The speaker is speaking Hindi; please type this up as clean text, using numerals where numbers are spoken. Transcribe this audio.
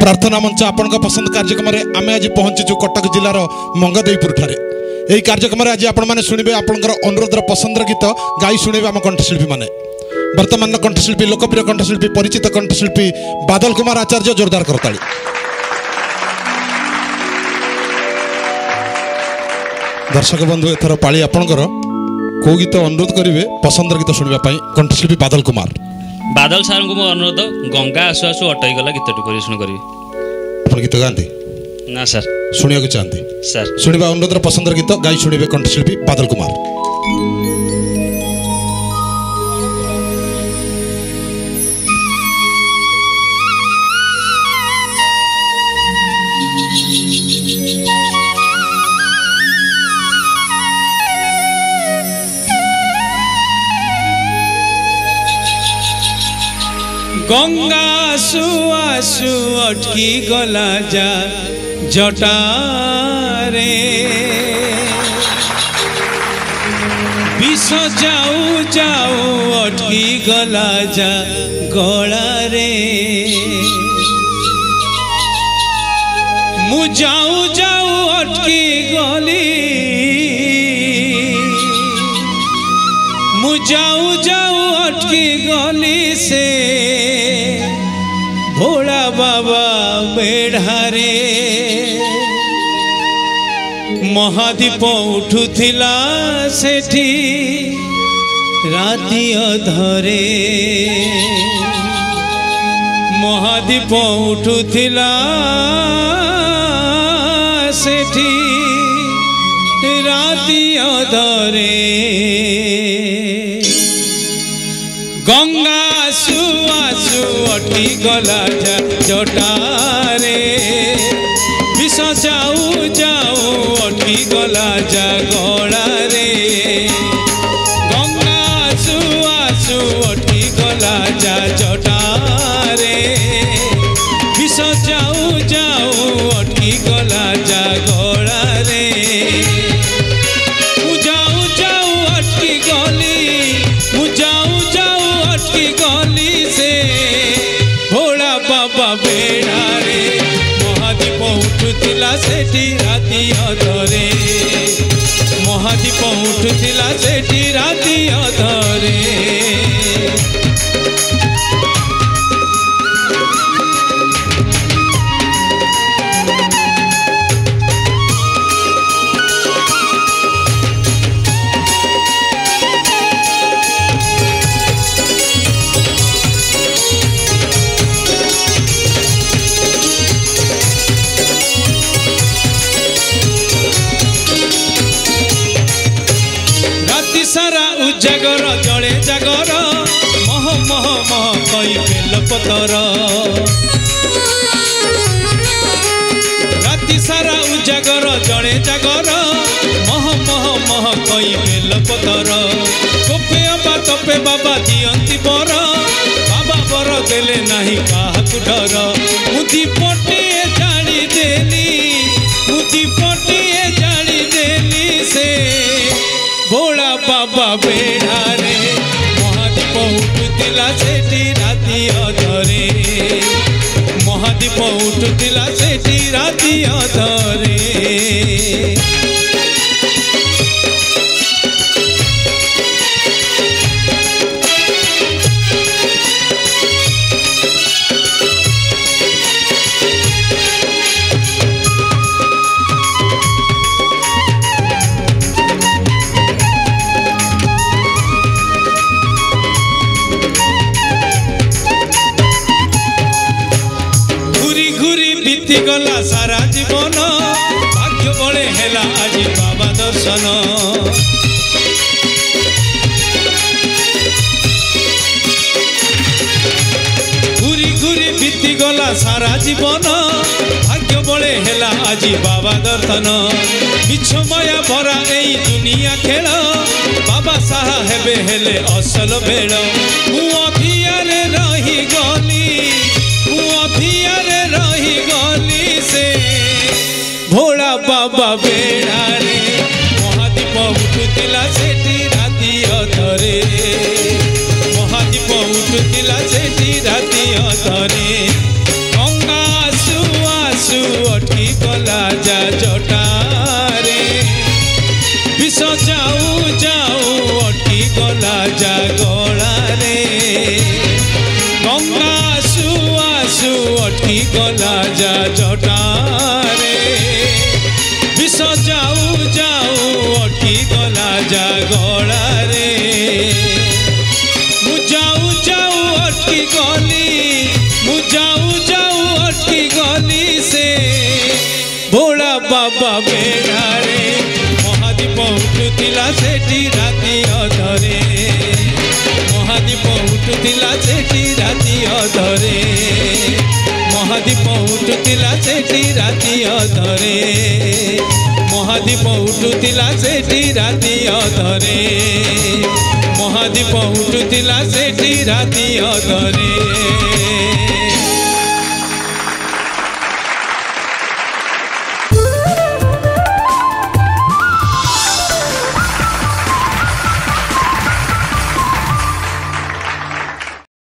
प्रार्थना मंच आपण पसंद कार्यक्रम आम आज पहुंचीचु कटक जिलार मंगदेईपुर ठारे। यही कार्यक्रम आज आपण मैंने शुणे आपंकर अनुरोधर पसंदर गीत गाई शुणे आम कंठशिल्पी मैंने वर्तमान कंठशिल्पी लोकप्रिय कंठशिल्पी परिचित कंठशिल्पी बादल कुमार आचार्य जोरदार करताली। दर्शक बंधु एथर पाली आपणकर को गीत अनुरोध करेंगे पसंदर गीत शुणापी कंठशिल्पी बादल कुमार। बादल सार को मो अनुरोध गंगा आसु आसु अटईगला गीत परिवेशन करी। गीत गाँति ना सर शुणा चाहते सर शुणा अनुरोधर पसंदर गीत गाई शुणे कंठशिल्पी बादल कुमार। गंगा आसु आसु अटकी गला जा जटारे विष जाऊ जाऊ अटकी गला जा गला रे मु जाऊ जाऊ अटकी गली मु जाऊ जाऊ अटकी गली से भोला बाबा बेढ़ारे महादीप उठुथिला सेठी राति अधरे महादीप उठुथिला सेठी राति अधरे गंगा आसु आसु अटकी गला जा जटारे विष जाऊ जाऊ अटकी गला जा गला रे गंगा आसु आसु अटकी गला जा जटारे विष जाऊ जाऊ अटकी गला जा गला रे मु जाऊ जाऊ अटकी गली मु जाऊ जाऊ अटकी गली से भोला बाबा बेड़ारे महादीप उठुथिला सेठी राति अधरे महादीप उठुथिला सेठी राति अधरे सारा उजागर जड़े जागर मह मह मह कई बेलपतर राति सारा उजागर जड़े जागर मह मह मह कई बेलपतर तोपे अबा तोपे बाबा दियंती बर बाबा बर देले नहीं काहाकु डर मुदी पटिए जानी देली मुदी पटिए जानी देली से भोला बाबा बेड़ारे महादीप उठुथिला सेठी राति अधरे महादीप उठुथिला सेठी राति अधरे गला सारा जीवन भाग्य बड़े हेला आज बाबा दर्शन घूरी घूरी बीती गला सारा जीवन भाग्य बड़े हेला आज बाबा दर्शन मिछ माया भरा एई दुनिया खेल बाबा साहा हेबे हेले असल बेड़ मु अधियारे रही गली मु अधियारे रही गली से भोला बाबा बेड़ारे महादीप उठुथिला सेठी राति अधरे महादीप उठुथिला सेठी राति अधरे गंगा आसु जटारे विष जाऊ जाऊ अटकी गला जा गलारे मु जाऊ जाऊ अटकी गली मु जाऊ जाऊ अटकी गली से भोला बाबा बेड़ारे महादीप उठुला सेठी राति अधरे महादीप उठुला सेठी राति अधरे महादीप उठुला सेठी राति अधरे महादीप उठुला सेठी राति अधरे महादीप उठुला सेठी राति अधरे।